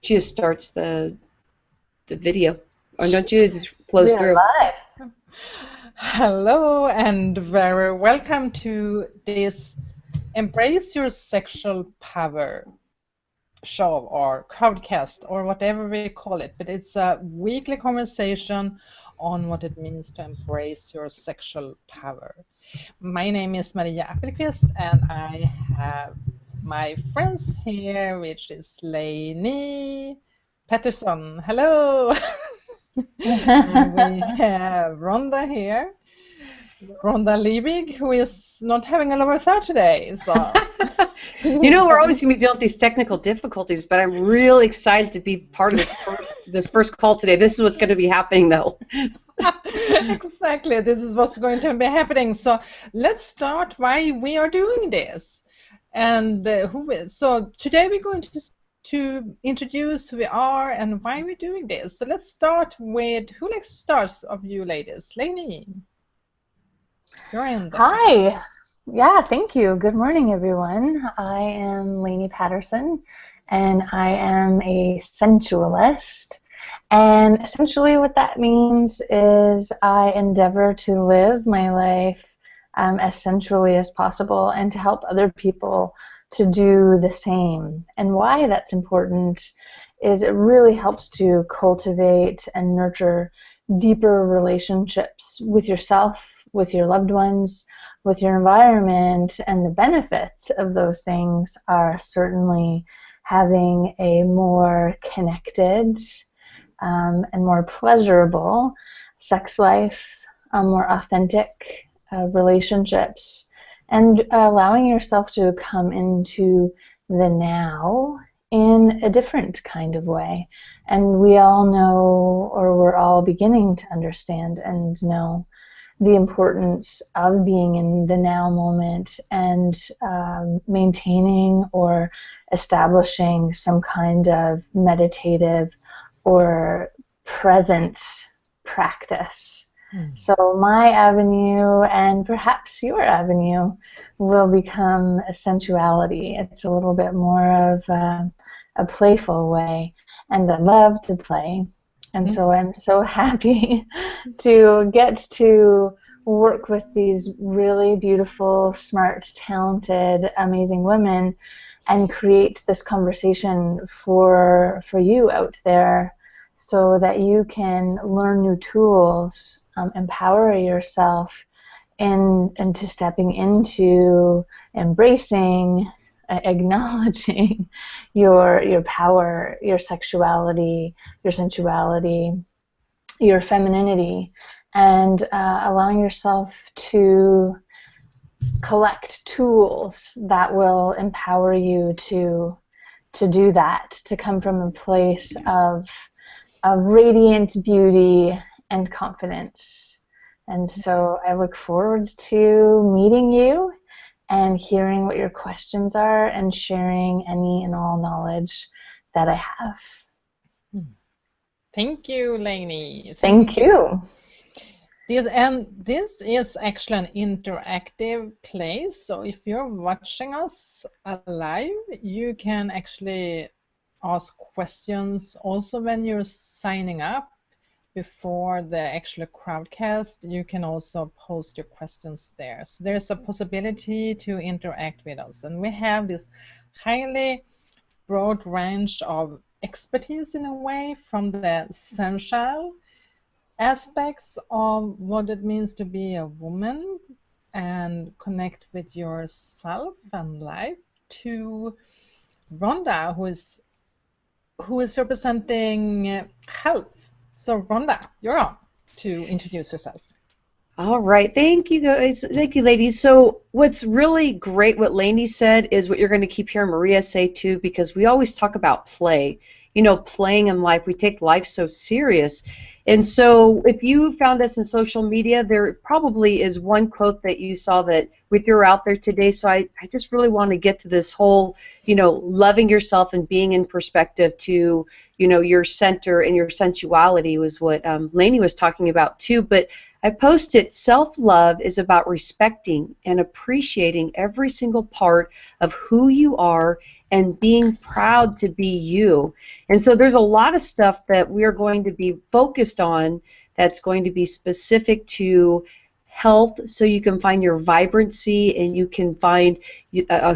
She just starts the video. Or don't you? It just flows We are through. live. Hello and very welcome to this Embrace Your Sexual Power show or crowdcast or whatever we call it. But it's a weekly conversation on what it means to embrace your sexual power. My name is Maria Appelqvist and I have my friends here, which is Lainey Pettersson. Hello! And we have Rhonda here. Rhonda Liebig, who is not having a lower third today. So. You know, we're always going to be dealing with these technical difficulties, but I'm really excited to be part of this first call today. This is what's going to be happening, though. Exactly, this is what's going to be happening. So let's start why we are doing this. And so today we're going to introduce who we are and why we're doing this. So let's start with, who likes to start of you ladies? Lainey. You're in. Hi. Yeah, thank you. Good morning, everyone. I am Lainey Patterson, and I am a sensualist. And essentially what that means is I endeavor to live my life as sensually as possible and to help other people to do the same. And why that's important is it really helps to cultivate and nurture deeper relationships with yourself, with your loved ones, with your environment, and the benefits of those things are certainly having a more connected and more pleasurable sex life, more authentic relationships, and allowing yourself to come into the now in a different kind of way. And we all know, or we're all beginning to understand and know, the importance of being in the now moment and maintaining or establishing some kind of meditative or present practice. So my avenue, and perhaps your avenue, will become a sensuality. It's a little bit more of a playful way, and I love to play. And so I'm so happy to get to work with these really beautiful, smart, talented, amazing women and create this conversation for you out there so that you can learn new tools, empower yourself into stepping into embracing, acknowledging your power, your sexuality, your sensuality, your femininity, and allowing yourself to collect tools that will empower you to do that, to come from a place of radiant beauty and confidence. And so I look forward to meeting you and hearing what your questions are and sharing any and all knowledge that I have. Thank you, Lainey. Thank you. This is actually an interactive place, so if you're watching us live, you can actually ask questions also when you're signing up before the actual crowdcast. You can also post your questions there. So there's a possibility to interact with us. And we have this highly broad range of expertise in a way, from the sensual aspects of what it means to be a woman and connect with yourself and life, to Rhonda, who is representing health. So Rhonda, you're on to introduce yourself. All right, thank you guys, thank you ladies. So what's really great, what Lainey said, is what you're going to keep hearing Maria say too, because we always talk about play, you know, playing in life. We take life so serious. And so if you found us in social media, there probably is one quote that you saw that we threw out there today. So I just really want to get to this whole, you know, loving yourself and being in perspective to, you know, your center and your sensuality was what Lainey was talking about too. But I posted, self-love is about respecting and appreciating every single part of who you are and being proud to be you. And so there's a lot of stuff that we're going to be focused on that's going to be specific to health, so you can find your vibrancy and you can find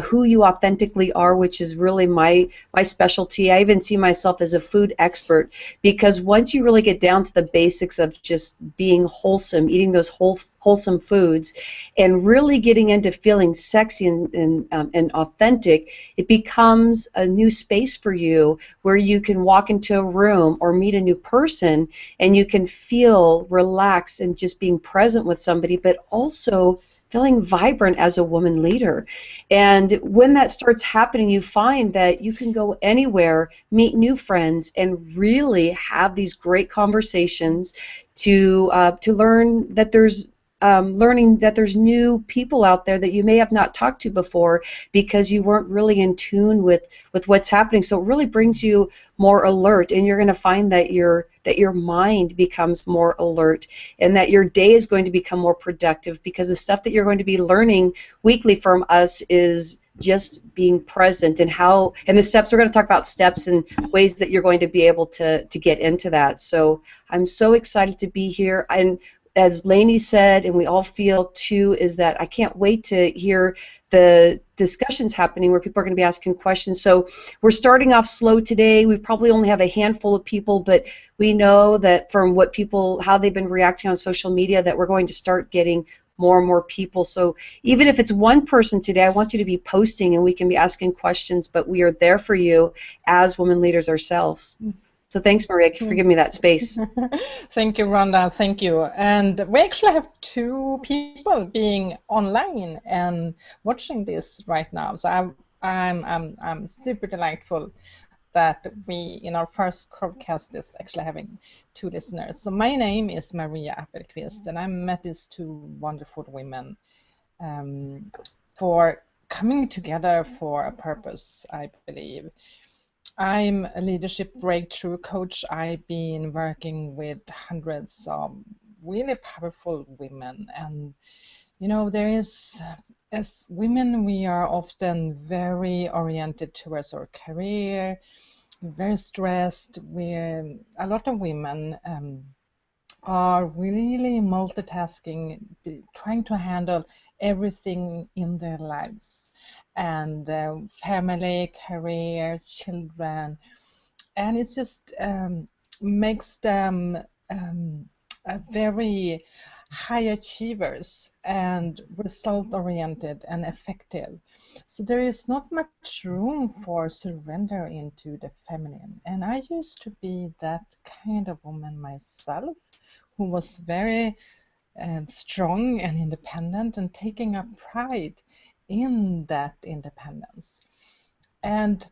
who you authentically are, which is really my specialty. I even see myself as a food expert, because once you really get down to the basics of just being wholesome, eating those wholesome foods, and really getting into feeling sexy and authentic, it becomes a new space for you where you can walk into a room or meet a new person and you can feel relaxed and just being present with somebody, but also feeling vibrant as a woman leader. And when that starts happening, you find that you can go anywhere, meet new friends, and really have these great conversations to learn that there's learning that there's new people out there that you may have not talked to before because you weren't really in tune with what's happening. So it really brings you more alert, and you're going to find that your mind becomes more alert, and that your day is going to become more productive, because the stuff that you're going to be learning weekly from us is just being present, and the steps. We're going to talk about steps and ways that you're going to be able to get into that. So I'm so excited to be here. And as Lainey said, and we all feel too, is that I can't wait to hear the discussions happening where people are going to be asking questions. So we're starting off slow today. We probably only have a handful of people, but we know that from how they've been reacting on social media, that we're going to start getting more and more people. So even if it's one person today, I want you to be posting and we can be asking questions, but we are there for you as women leaders ourselves. So thanks, Maria, for giving me that space. Thank you, Rhonda. Thank you. And we actually have 2 people being online and watching this right now. So I'm super delightful that we, in our first podcast, is actually having 2 listeners. So my name is Maria Appelqvist, and I met these 2 wonderful women for coming together for a purpose, I believe. I'm a leadership breakthrough coach. I've been working with hundreds of really powerful women, and there is, as women, we are often very oriented towards our career, very stressed. A lot of women are really multitasking, trying to handle everything in their lives, and family, career, children, and it just makes them very high achievers and result-oriented and effective. So there is not much room for surrender into the feminine. And I used to be that kind of woman myself, who was very strong and independent and taking up pride in that independence. And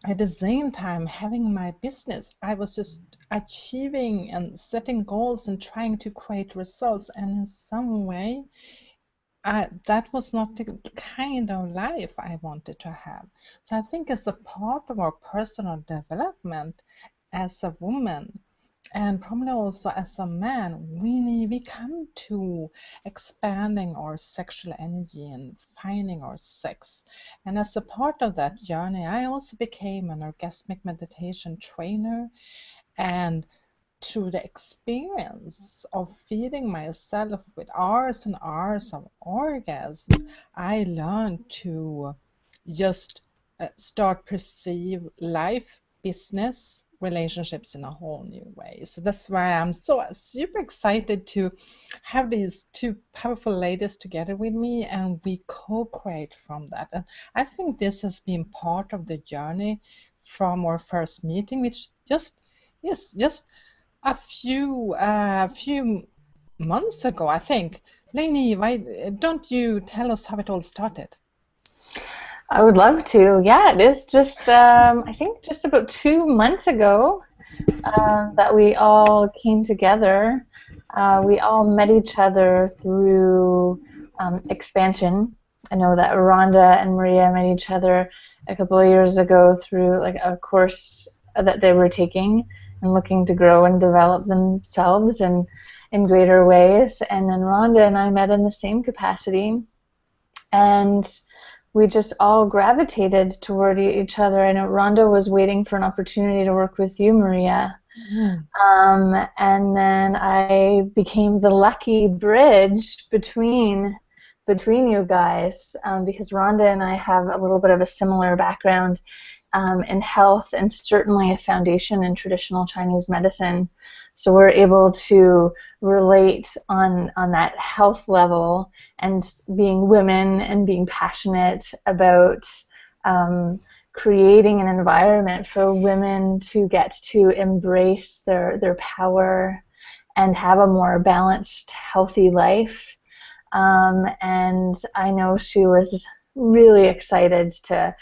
at the same time, having my business, I was just achieving and setting goals and trying to create results. And in some way, that was not the kind of life I wanted to have. So I think as a part of our personal development as a woman, and probably also as a man, we come to expanding our sexual energy and finding our sex. And as a part of that journey, I also became an orgasmic meditation trainer. And through the experience of feeding myself with hours and hours of orgasm, I learned to just start perceive life, business, relationships in a whole new way. So that's why I'm so super excited to have these 2 powerful ladies together with me, and we co-create from that. And I think this has been part of the journey from our first meeting, which just a few months ago, I think. Lainey, why don't you tell us how it all started? I would love to. Yeah, it is just, I think just about 2 months ago that we all came together. We all met each other through expansion. I know that Rhonda and Maria met each other a couple of years ago through like a course that they were taking and looking to grow and develop themselves in greater ways. And then Rhonda and I met in the same capacity. And we just all gravitated toward each other. I know Rhonda was waiting for an opportunity to work with you, Maria. And then I became the lucky bridge between you guys, because Rhonda and I have a little bit of a similar background in health, and certainly a foundation in traditional Chinese medicine. So we're able to relate on that health level, and being women and being passionate about creating an environment for women to get to embrace their power and have a more balanced, healthy life. And I know she was really excited to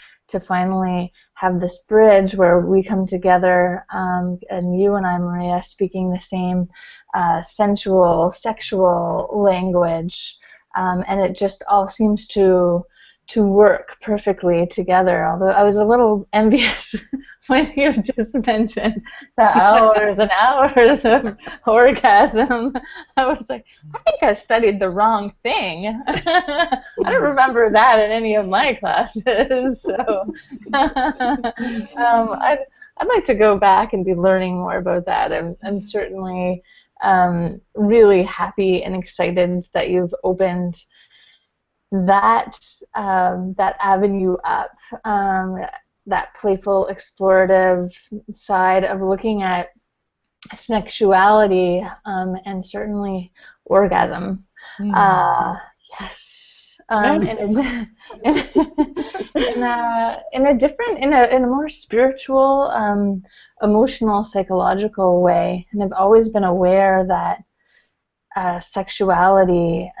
finally have this bridge where we come together, and you and I, Maria, speaking the same sensual, sexual language, and it just all seems to work perfectly together. Although I was a little envious when you just mentioned the hours and hours of orgasm. I was like, I think I studied the wrong thing. I don't remember that in any of my classes. So I'd like to go back and be learning more about that. I'm certainly really happy and excited that you've opened that avenue up, that playful, explorative side of looking at sexuality, and certainly orgasm. Yes. In a more spiritual, emotional, psychological way. And I've always been aware that sexuality,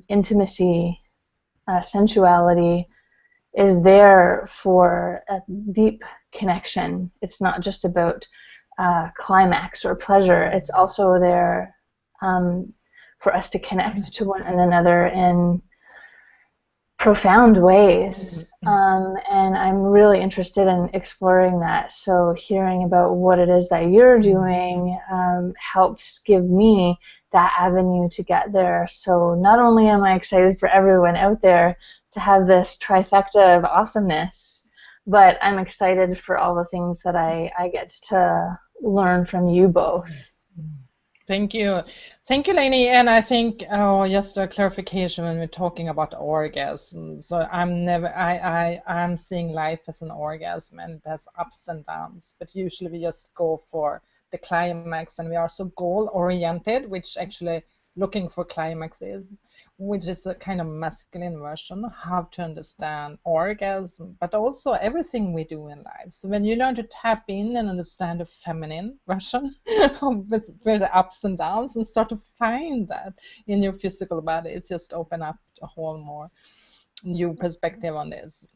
intimacy, sensuality is there for a deep connection. It's not just about climax or pleasure. It's also there for us to connect to one another in profound ways. And I'm really interested in exploring that. So hearing about what it is that you're doing helps give me that avenue to get there. So not only am I excited for everyone out there to have this trifecta of awesomeness, but I'm excited for all the things that I get to learn from you both. Thank you. Thank you, Lainey. And I think just a clarification when we're talking about orgasm. So I'm seeing life as an orgasm, and it has ups and downs. But usually we just go for the climax, and we are so goal-oriented, which actually looking for climax is, which is a kind of masculine version of how to understand orgasm, but also everything we do in life. So when you learn to tap in and understand the feminine version with the ups and downs, and start to find that in your physical body, it's just open up a whole more new perspective on this.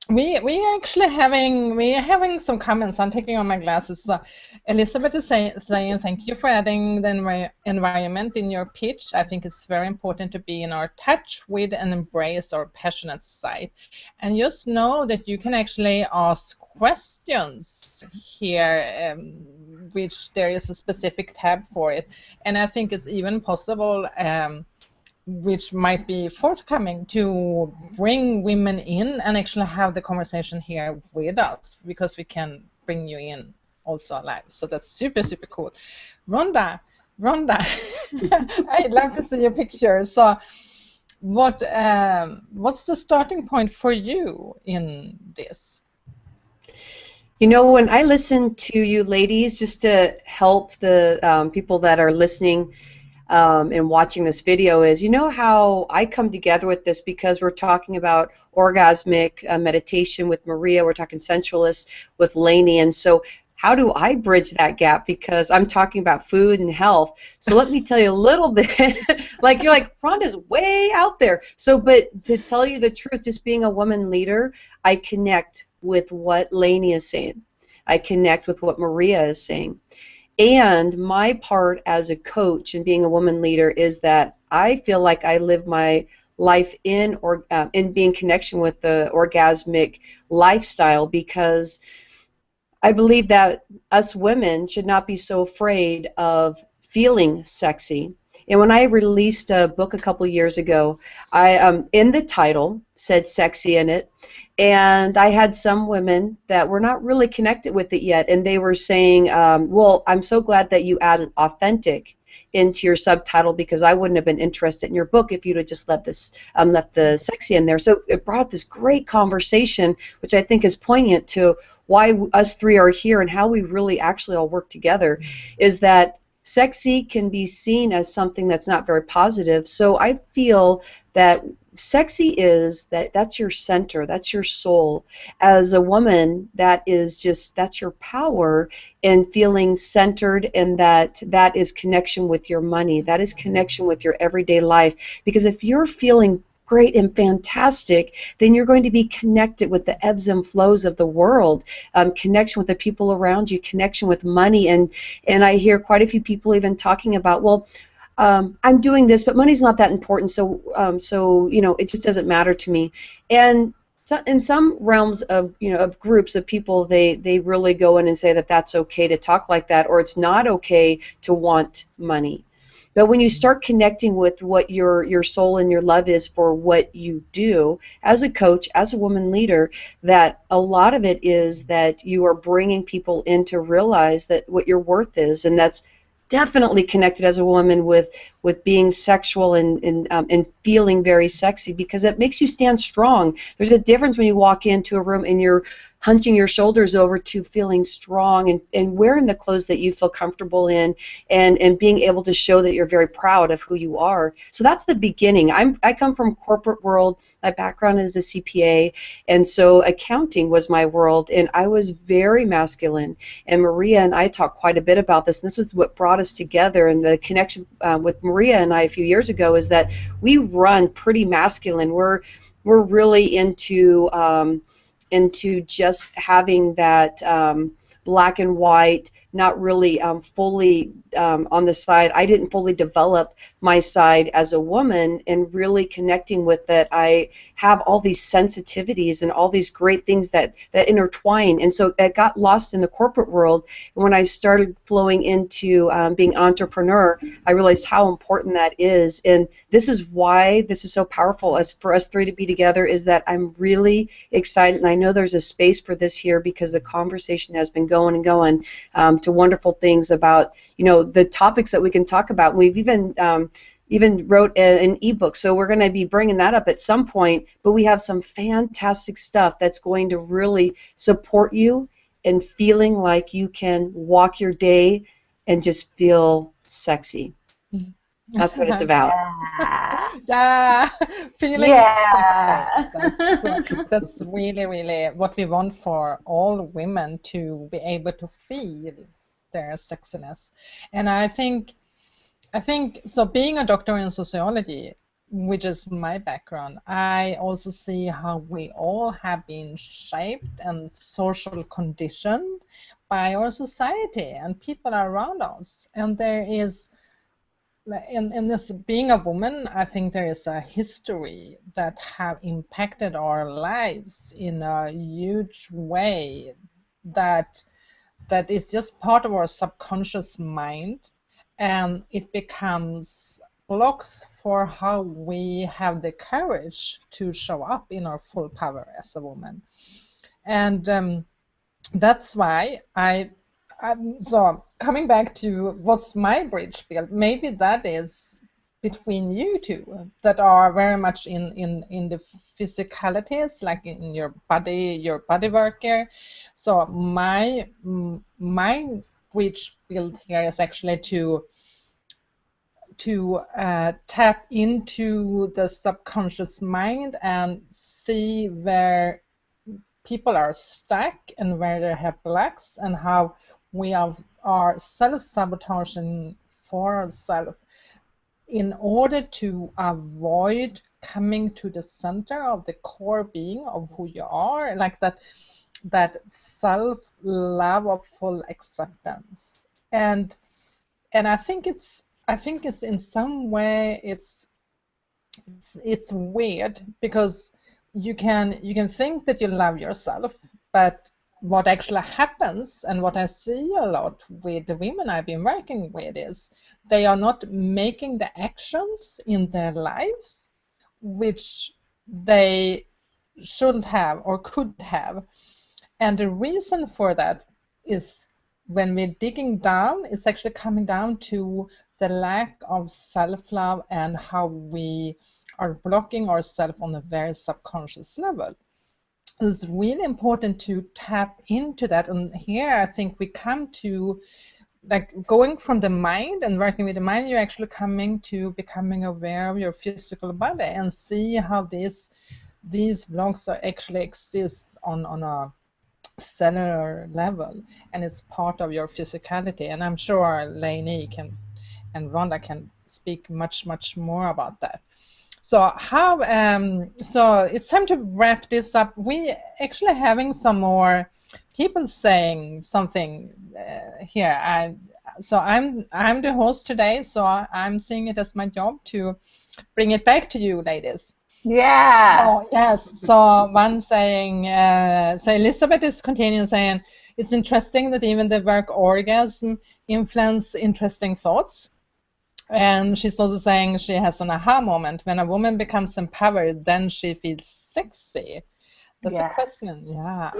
We actually having some comments. I'm taking on my glasses. So Elizabeth is saying thank you for adding the environment in your pitch. I think it's very important to be in our touch with and embrace our passionate side. And just know that you can actually ask questions here, which there is a specific tab for it. And I think it's even possible, which might be forthcoming, to bring women in and actually have the conversation here with us, because we can bring you in also live. So that's super, super cool. Rhonda, I'd love to see your picture. So what's the starting point for you in this? You know, when I listen to you ladies, just to help the people that are listening and watching this video, is, you know how I come together with this, because we're talking about orgasmic meditation with Maria, we're talking sensualist with Lainey, and so how do I bridge that gap? Because I'm talking about food and health. So let me tell you a little bit. Like, you're like, Rhonda's way out there. So, but to tell you the truth, just being a woman leader, I connect with what Lainey is saying. I connect with what Maria is saying. And my part as a coach and being a woman leader is that I feel like I live my life in being connection with the orgasmic lifestyle, because I believe that us women should not be so afraid of feeling sexy. And when I released a book a couple years ago, I in the title said sexy in it, and I had some women that were not really connected with it yet, and they were saying, well, I'm so glad that you added authentic into your subtitle because I wouldn't have been interested in your book if you'd have just left the sexy in there. So it brought this great conversation, which I think is poignant to why us three are here and how we really actually all work together, is that sexy can be seen as something that's not very positive. So I feel that sexy is that's your center, that's your soul. As a woman, that's your power in feeling centered, and that is connection with your money, that is connection with your everyday life. Because if you're feeling great and fantastic, then you're going to be connected with the ebbs and flows of the world, connection with the people around you, connection with money. And I hear quite a few people even talking about, well, I'm doing this, but money's not that important, so it just doesn't matter to me. And so in some realms of of groups of people, they really go in and say that that's okay to talk like that, or it's not okay to want money. But when you start connecting with what your soul and your love is for what you do as a coach, as a woman leader, that a lot of it is that you are bringing people in to realize that what your worth is, and that's definitely connected as a woman with being sexual and feeling very sexy, because it makes you stand strong. There's a difference when you walk into a room and you're hunching your shoulders over to feeling strong and wearing the clothes that you feel comfortable in, and being able to show that you're very proud of who you are. So that's the beginning. I come from corporate world. My background is a CPA, and so accounting was my world, and I was very masculine. And Maria and I talked quite a bit about this, and this was what brought us together. And the connection with Maria and I a few years ago is that we run pretty masculine. We're really into just having that black and white, not really fully on the side. I didn't fully develop my side as a woman, and really connecting with that. I have all these sensitivities and all these great things that intertwine, and so it got lost in the corporate world. And when I started flowing into being an entrepreneur, I realized how important that is. And this is why this is so powerful as for us three to be together, is that I'm really excited, and I know there's a space for this here because the conversation has been going and going to wonderful things about the topics that we can talk about. We've even wrote an ebook, so we're going to be bringing that up at some point. But we have some fantastic stuff that's going to really support you in feeling like you can walk your day and just feel sexy. That's what it's about. Yeah, feeling Yeah. sexy. That's really, really what we want for all women, to be able to feel their sexiness. And I think so. Being a doctor in sociology, which is my background, I also see how we all have been shaped and social conditioned by our society and people around us. And there is, in this being a woman, I think there is a history that have impacted our lives in a huge way, that is just part of our subconscious mind, and it becomes blocks for how we have the courage to show up in our full power as a woman. And that's why so coming back to what's my bridge build, maybe that is between you two that are very much in the physicalities, like in your body work here. So my bridge build here is actually to tap into the subconscious mind and see where people are stuck and where they have blocks, and how we are self-sabotaging for ourselves in order to avoid coming to the center of the core being of who you are, like that self-love of full acceptance. And I think it's in some way it's weird, because you can think that you love yourself, but what actually happens, and what I see a lot with the women I've been working with, is they are not making the actions in their lives which they should have or could have. And the reason for that is, when we're digging down, it's actually coming down to the lack of self-love and how we are blocking ourselves on a very subconscious level. It's really important to tap into that. And here I think we come to, like, going from the mind and working with the mind, you're actually coming to becoming aware of your physical body and see how these blocks are actually exist on a cellular level, and it's part of your physicality. And I'm sure Lainey and Rhonda can speak much more about that. So so it's time to wrap this up. We actually having some more people saying something here. So I'm the host today, so I'm seeing it as my job to bring it back to you, ladies. Yeah. Oh, yes. So one saying, so Elizabeth is continuing saying, it's interesting that even the word orgasm influence interesting thoughts. And she's also saying she has an aha moment. When a woman becomes empowered, then she feels sexy. That's a question. Yeah,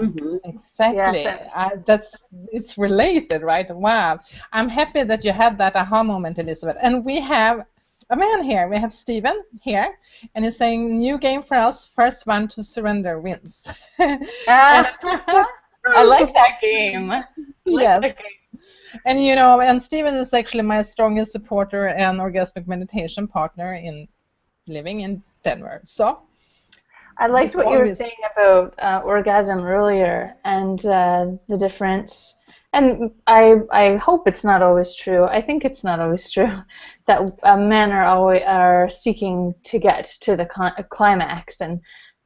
exactly. Yes. It's related, right? Wow. I'm happy that you had that aha moment, Elizabeth. And we have a man here. We have Stephen here, and he's saying, new game for us. First one to surrender wins. I like that game. Yes. And you know, and Stephen is actually my strongest supporter and orgasmic meditation partner in living in Denver. So I liked what you were saying about orgasm earlier, and the difference. And I hope it's not always true. I think it's not always true that men are seeking to get to the climax, and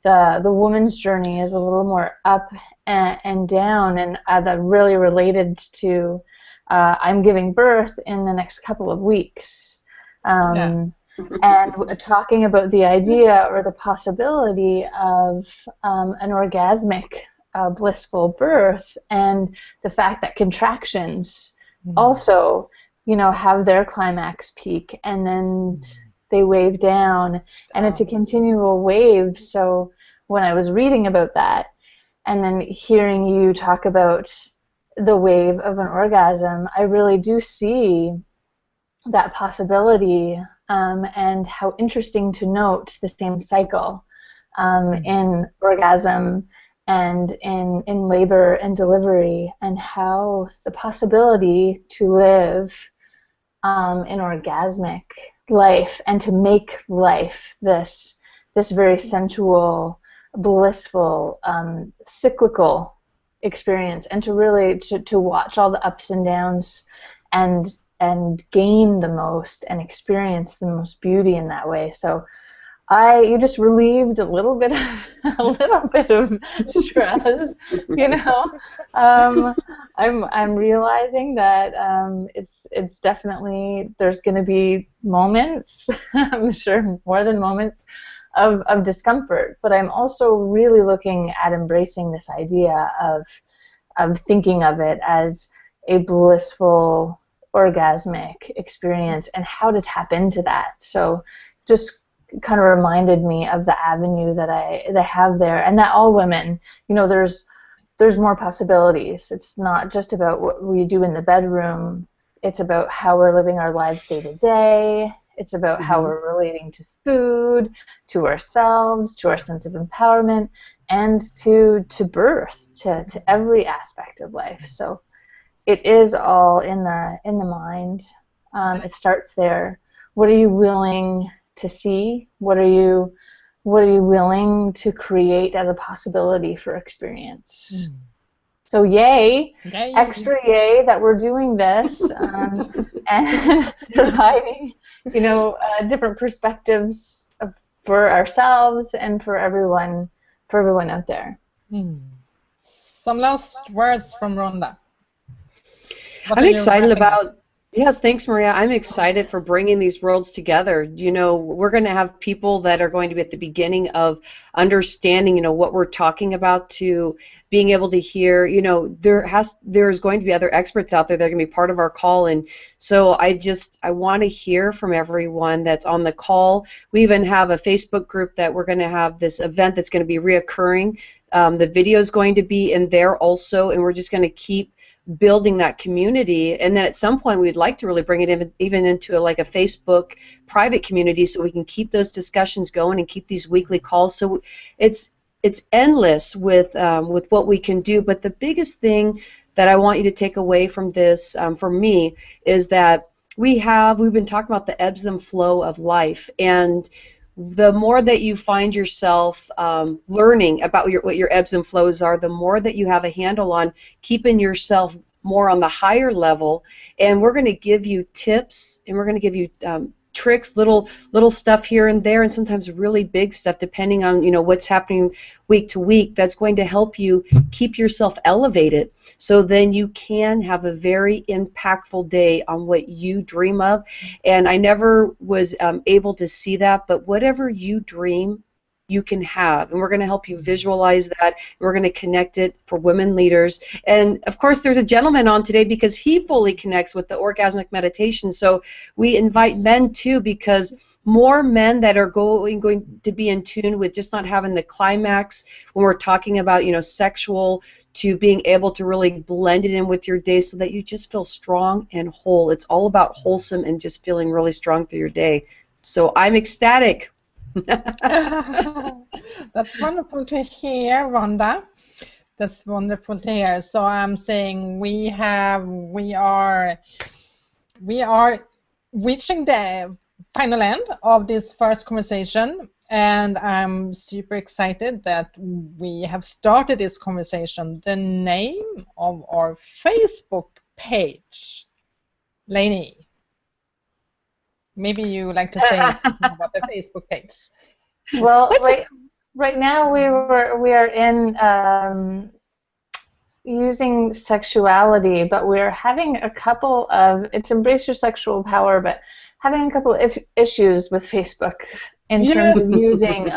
the woman's journey is a little more up and down, and that really related to I'm giving birth in the next couple of weeks. And talking about the idea or the possibility of an orgasmic blissful birth, and the fact that contractions also, you know, have their climax peak and then they wave down, and it's a continual wave. So when I was reading about that and then hearing you talk about the wave of an orgasm, I really do see that possibility, and how interesting to note the same cycle in orgasm and in labor and delivery, and how the possibility to live an orgasmic life and to make life this very sensual, blissful, cyclical experience, and to really to watch all the ups and downs and gain the most and experience the most beauty in that way. So you just relieved a little bit of stress, you know. I'm realizing that it's definitely, there's going to be moments, I'm sure more than moments, of discomfort, but I'm also really looking at embracing this idea of thinking of it as a blissful orgasmic experience and how to tap into that. So just kind of reminded me of the avenue that I have there, and that all women, you know, there's more possibilities. It's not just about what we do in the bedroom. It's about how we're living our lives day to day. It's about how we're relating to food, to ourselves, to our sense of empowerment, and to birth, to every aspect of life. So it is all in the mind. It starts there. What are you willing to see? What are you willing to create as a possibility for experience? So yay, extra yay that we're doing this, and providing, you know, different perspectives for ourselves and for everyone out there. Some last words from Rhonda. I'm excited about Yes, thanks, Maria. I'm excited for bringing these worlds together. You know, we're going to have people that are going to be at the beginning of understanding, you know, what we're talking about to being able to hear, you know, there's going to be other experts out there that are going to be part of our call. And so I want to hear from everyone that's on the call. We even have a Facebook group that we're going to have this event that's going to be reoccurring. The video is going to be in there also, and we're just going to keep building that community, and then at some point we'd like to really bring it even into like a Facebook private community so we can keep those discussions going and keep these weekly calls. So it's endless with what we can do, but the biggest thing that I want you to take away from this for me is that we've been talking about the ebbs and flow of life, and the more that you find yourself learning about what your ebbs and flows are, the more that you have a handle on keeping yourself more on the higher level. And we're going to give you tips, and we're going to give you tricks, little stuff here and there, and sometimes really big stuff depending on, you know, what's happening week to week, that's going to help you keep yourself elevated, so then you can have a very impactful day on what you dream of. And I never was able to see that, but whatever you dream, you can have, and we're going to help you visualize that. We're going to connect it for women leaders, and of course there's a gentleman on today because he fully connects with the orgasmic meditation. So we invite men too, because more men that are going to be in tune with just not having the climax when we're talking about, you know, sexual, to being able to really blend it in with your day so that you just feel strong and whole. It's all about wholesome and just feeling really strong through your day. So I'm ecstatic. That's wonderful to hear, Rhonda. That's wonderful to hear. So I'm saying we are reaching the final end of this first conversation, and I'm super excited that we have started this conversation. The name of our Facebook page, Lainey. Maybe you would like to say about the Facebook page. Well, right now we are in using sexuality, but we're having a couple of, it's Embrace Your Sexual Power, but having a couple of issues with Facebook in terms of using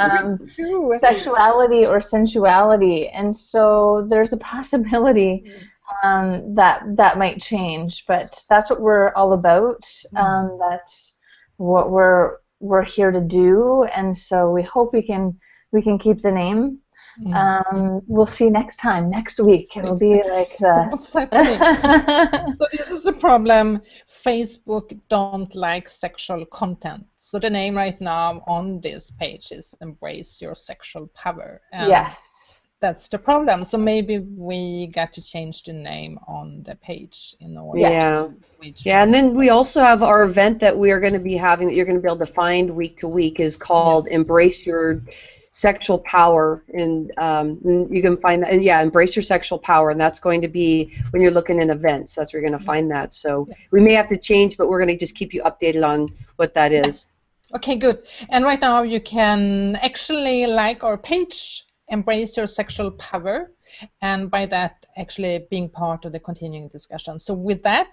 sexuality or sensuality, and so there's a possibility that might change, but that's what we're all about. That's what we're here to do, and so we hope we can keep the name. We'll see next week. It'll be like what's happening? So this is the problem. Facebook don't like sexual content. So the name right now on this page is Embrace Your Sexual Power. And yes. That's the problem. So maybe we got to change the name on the page in order to reach. Yeah, and then we also have our event that we are going to be having that you're going to be able to find week to week is called Embrace Your Sexual Power, and you can find that. And yeah, Embrace Your Sexual Power, and that's going to be when you're looking in events. That's where you're going to find that. So we may have to change, but we're going to just keep you updated on what that is. Okay, good. And right now you can actually like our page, Embrace Your Sexual Power, and by that actually being part of the continuing discussion. So with that,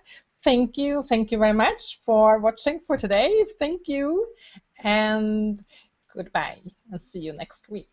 thank you very much for watching for today. Thank you, and goodbye, and see you next week.